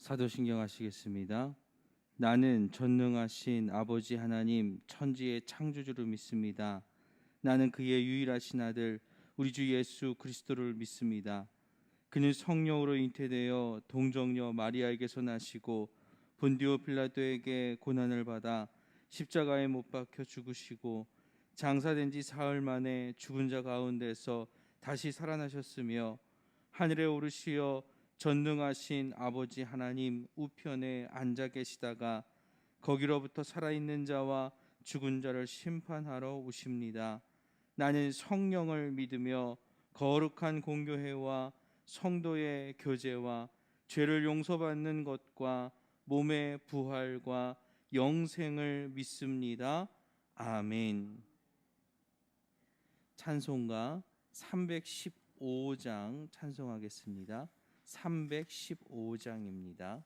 사도신경 하시겠습니다. 나는 전능하신 아버지 하나님 천지의 창조주를 믿습니다. 나는 그의 유일하신 아들 우리 주 예수 그리스도를 믿습니다. 그는 성령으로 잉태되어 동정녀 마리아에게서 나시고 본디오 빌라도에게 고난을 받아 십자가에 못 박혀 죽으시고 장사된 지 사흘 만에 죽은 자 가운데서 다시 살아나셨으며 하늘에 오르시어 전능하신 아버지 하나님 우편에 앉아 계시다가 거기로부터 살아있는 자와 죽은 자를 심판하러 오십니다. 나는 성령을 믿으며 거룩한 공교회와 성도의 교제와 죄를 용서받는 것과 몸의 부활과 영생을 믿습니다. 아멘. 찬송가 315장 찬송하겠습니다. 315장입니다.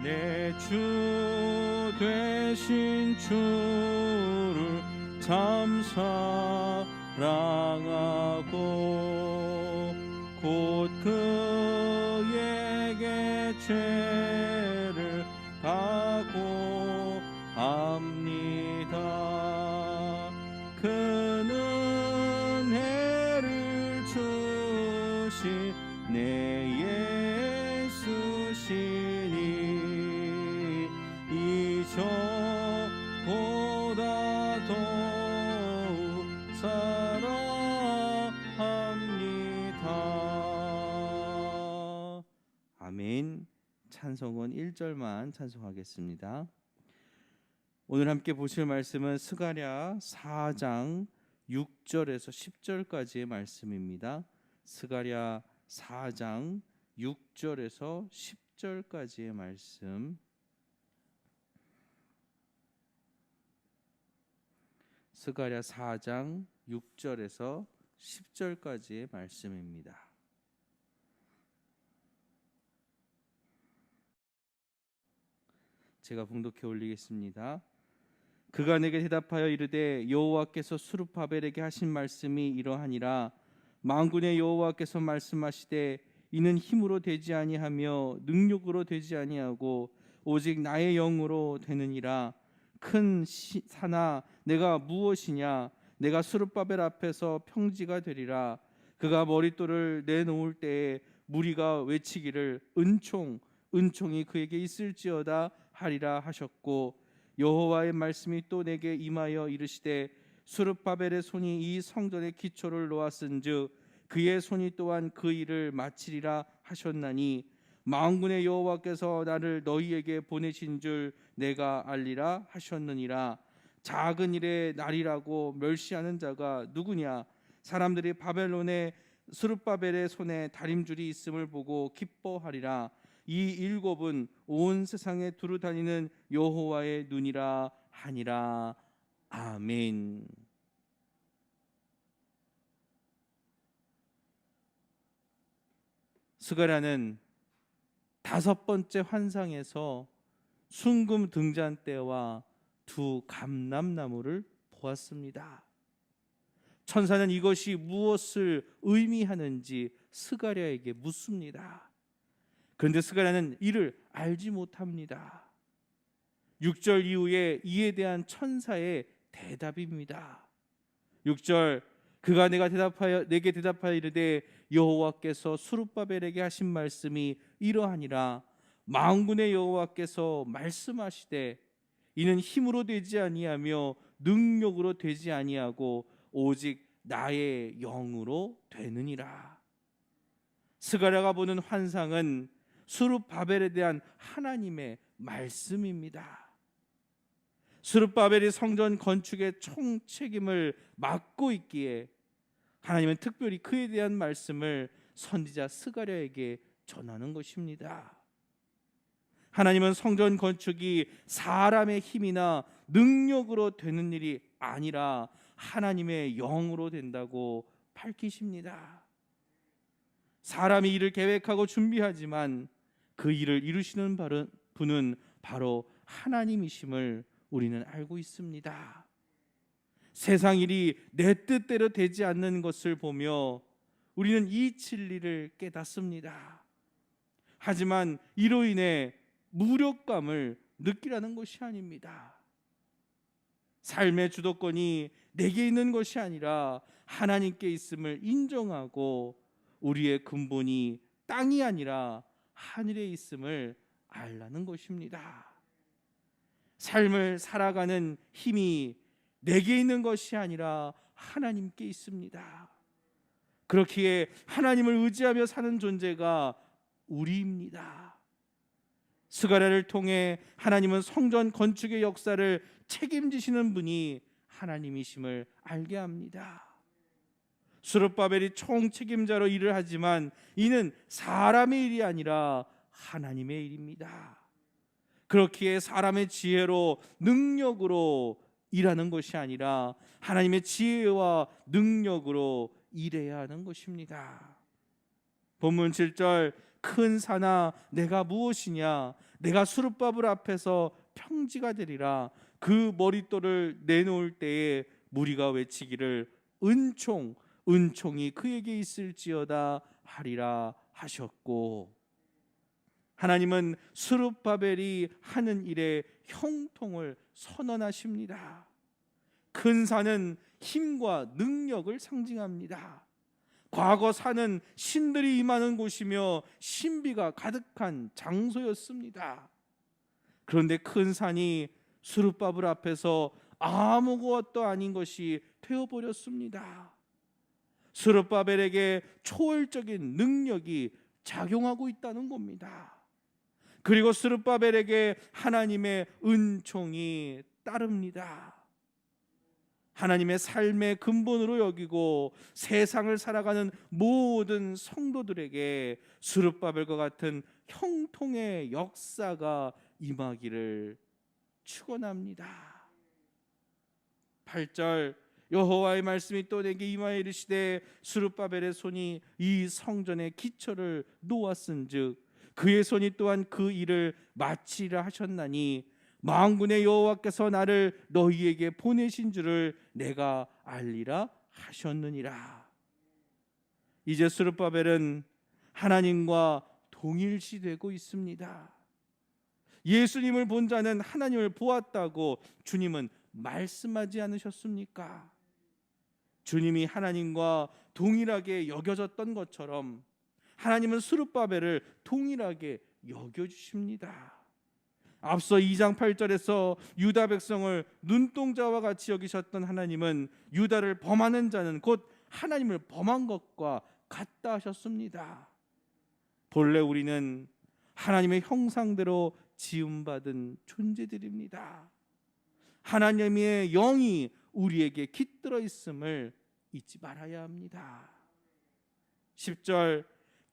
내 주 되신 주를 참 사랑하고 곧 그에게 죄를 다고합니다. 그는 해를 주신 내 예수시니 이전보다 더욱 사랑합니다. 아멘. 찬송은 1절만 찬송하겠습니다. 오늘 함께 보실 말씀은 스가랴 4장 6절에서 10절까지의 말씀입니다. 스가랴 4장 6절에서 10절까지의 말씀. 스가랴 4장 6절에서 10절까지의 말씀입니다. 제가 봉독해 올리겠습니다. 그가 내게 대답하여 이르되 여호와께서 스룹바벨에게 하신 말씀이 이러하니라. 만군의 여호와께서 말씀하시되 이는 힘으로 되지 아니하며 능력으로 되지 아니하고 오직 나의 영으로 되느니라. 큰 산아 내가 무엇이냐? 내가 스룹바벨 앞에서 평지가 되리라. 그가 머릿돌을 내놓을 때에 무리가 외치기를 은총이 그에게 있을지어다 하리라 하셨고, 여호와의 말씀이 또 내게 임하여 이르시되 스룹바벨의 손이 이 성전의 기초를 놓았은즉 그의 손이 또한 그 일을 마치리라 하셨나니 만군의 여호와께서 나를 너희에게 보내신 줄 내가 알리라 하셨느니라. 작은 일에 날이라고 멸시하는 자가 누구냐? 사람들이 바벨론의 스룹바벨의 손에 다림줄이 있음을 보고 기뻐하리라. 이 일곱은 온 세상에 두루 다니는 여호와의 눈이라 하니라. 아멘. 스가랴는 다섯 번째 환상에서 순금 등잔대와 두 감람나무를 보았습니다. 천사는 이것이 무엇을 의미하는지 스가랴에게 묻습니다. 그런데 스가랴는 이를 알지 못합니다. 6절 이후에 이에 대한 천사의 대답입니다. 6절 그가 내게 대답하여 이르되 여호와께서 스룹바벨에게 하신 말씀이 이러하니라. 만군의 여호와께서 말씀하시되 이는 힘으로 되지 아니하며 능력으로 되지 아니하고 오직 나의 영으로 되느니라. 스가랴가 보는 환상은 스룹바벨에 대한 하나님의 말씀입니다. 스룹바벨이 성전 건축의 총책임을 맡고 있기에 하나님은 특별히 그에 대한 말씀을 선지자 스가랴에게 전하는 것입니다. 하나님은 성전 건축이 사람의 힘이나 능력으로 되는 일이 아니라 하나님의 영으로 된다고 밝히십니다. 사람이 일을 계획하고 준비하지만 그 일을 이루시는 분은 바로 하나님이심을 우리는 알고 있습니다. 세상 일이 내 뜻대로 되지 않는 것을 보며 우리는 이 진리를 깨닫습니다. 하지만 이로 인해 무력감을 느끼라는 것이 아닙니다. 삶의 주도권이 내게 있는 것이 아니라 하나님께 있음을 인정하고 우리의 근본이 땅이 아니라 하늘에 있음을 알라는 것입니다. 삶을 살아가는 힘이 내게 있는 것이 아니라 하나님께 있습니다. 그렇기에 하나님을 의지하며 사는 존재가 우리입니다. 스가랴를 통해 하나님은 성전 건축의 역사를 책임지시는 분이 하나님이심을 알게 합니다. 스룹바벨이 총책임자로 일을 하지만 이는 사람의 일이 아니라 하나님의 일입니다. 그렇기에 사람의 지혜로 능력으로 일하는 것이 아니라 하나님의 지혜와 능력으로 일해야 하는 것입니다. 본문 7절 큰 산아 내가 무엇이냐 내가 스룹바벨 앞에서 평지가 되리라. 그 머릿돌을 내놓을 때에 무리가 외치기를 은총이 그에게 있을지어다 하리라 하셨고, 하나님은 스룹바벨이 하는 일에 형통을 선언하십니다. 큰 산은 힘과 능력을 상징합니다. 과거 산은 신들이 임하는 곳이며 신비가 가득한 장소였습니다. 그런데 큰 산이 스룹바벨 앞에서 아무것도 아닌 것이 되어버렸습니다. 스룹바벨에게 초월적인 능력이 작용하고 있다는 겁니다. 그리고 스룹바벨에게 하나님의 은총이 따릅니다. 하나님의 삶의 근본으로 여기고 세상을 살아가는 모든 성도들에게 스룹바벨과 같은 형통의 역사가 임하기를 축원합니다. 8절 여호와의 말씀이 또 내게 임하여 이르시되 스룹바벨의 손이 이 성전의 기초를 놓았은즉 그의 손이 또한 그 일을 마치리라 하셨나니 만군의 여호와께서 나를 너희에게 보내신 줄을 내가 알리라 하셨느니라. 이제 스룹바벨은 하나님과 동일시되고 있습니다. 예수님을 본 자는 하나님을 보았다고 주님은 말씀하지 않으셨습니까? 주님이 하나님과 동일하게 여겨졌던 것처럼 하나님은 스룹바벨을 동일하게 여겨주십니다. 앞서 2장 8절에서 유다 백성을 눈동자와 같이 여기셨던 하나님은 유다를 범하는 자는 곧 하나님을 범한 것과 같다 하셨습니다. 본래 우리는 하나님의 형상대로 지음받은 존재들입니다. 하나님의 영이 우리에게 깃들어 있음을 잊지 말아야 합니다. 10절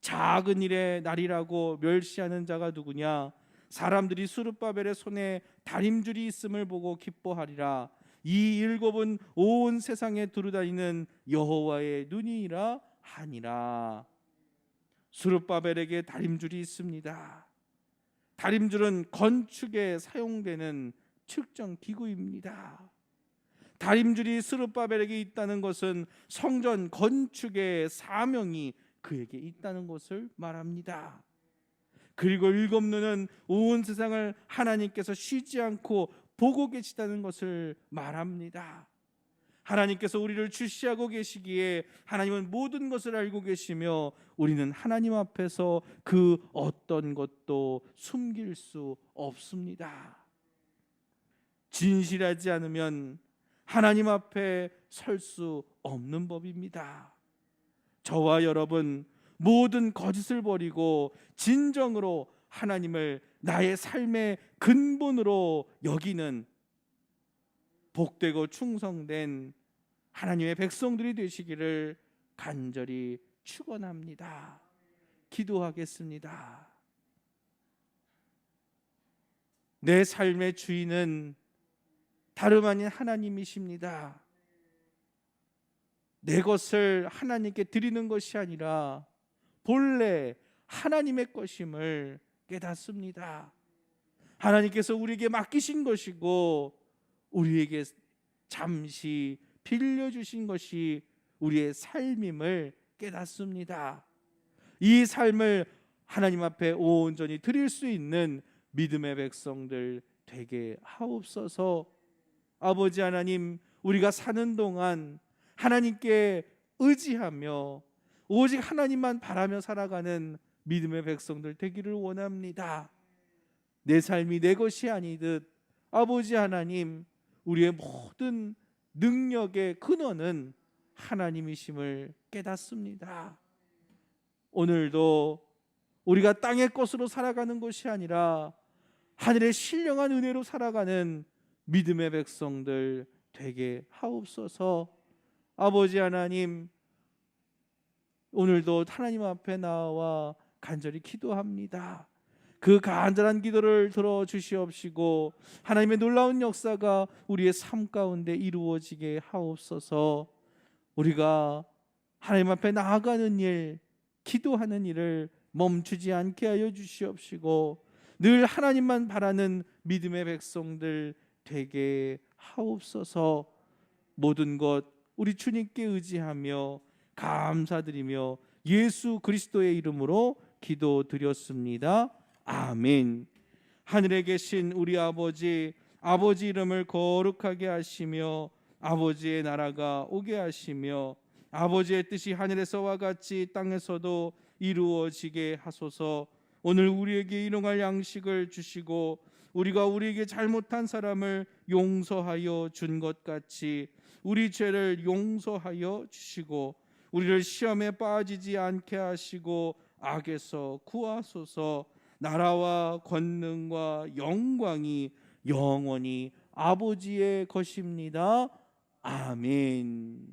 작은 일의 날이라고 멸시하는 자가 누구냐? 사람들이 스룹바벨의 손에 다림줄이 있음을 보고 기뻐하리라. 이 일곱은 온 세상에 두루다니는 여호와의 눈이라 하니라. 스룹바벨에게 다림줄이 있습니다. 다림줄은 건축에 사용되는 측정 기구입니다. 다림줄이 스룹바벨에게 있다는 것은 성전 건축의 사명이 그에게 있다는 것을 말합니다. 그리고 일곱 눈은 온 세상을 하나님께서 쉬지 않고 보고 계시다는 것을 말합니다. 하나님께서 우리를 주시하고 계시기에 하나님은 모든 것을 알고 계시며 우리는 하나님 앞에서 그 어떤 것도 숨길 수 없습니다. 진실하지 않으면 하나님 앞에 설 수 없는 법입니다. 저와 여러분 모든 거짓을 버리고 진정으로 하나님을 나의 삶의 근본으로 여기는 복되고 충성된 하나님의 백성들이 되시기를 간절히 축원합니다. 기도하겠습니다. 내 삶의 주인은 다름 아닌 하나님이십니다. 내 것을 하나님께 드리는 것이 아니라 본래 하나님의 것임을 깨닫습니다. 하나님께서 우리에게 맡기신 것이고 우리에게 잠시 빌려주신 것이 우리의 삶임을 깨닫습니다. 이 삶을 하나님 앞에 온전히 드릴 수 있는 믿음의 백성들 되게 하옵소서. 아버지 하나님, 우리가 사는 동안 하나님께 의지하며 오직 하나님만 바라며 살아가는 믿음의 백성들 되기를 원합니다. 내 삶이 내 것이 아니듯 아버지 하나님, 우리의 모든 능력의 근원은 하나님이심을 깨닫습니다. 오늘도 우리가 땅의 것으로 살아가는 것이 아니라 하늘의 신령한 은혜로 살아가는 믿음의 백성들 되게 하옵소서. 아버지 하나님, 오늘도 하나님 앞에 나와 간절히 기도합니다. 그 간절한 기도를 들어주시옵시고 하나님의 놀라운 역사가 우리의 삶 가운데 이루어지게 하옵소서. 우리가 하나님 앞에 나아가는 일, 기도하는 일을 멈추지 않게 하여 주시옵시고 늘 하나님만 바라는 믿음의 백성들 되게 하옵소서. 모든 것 우리 주님께 의지하며 감사드리며 예수 그리스도의 이름으로 기도드렸습니다. 아멘. 하늘에 계신 우리 아버지, 아버지 이름을 거룩하게 하시며 아버지의 나라가 오게 하시며 아버지의 뜻이 하늘에서와 같이 땅에서도 이루어지게 하소서. 오늘 우리에게 일용할 양식을 주시고 우리가 우리에게 잘못한 사람을 용서하여 준 것 같이 우리 죄를 용서하여 주시고 우리를 시험에 빠지지 않게 하시고 악에서 구하소서. 나라와 권능과 영광이 영원히 아버지의 것입니다. 아멘.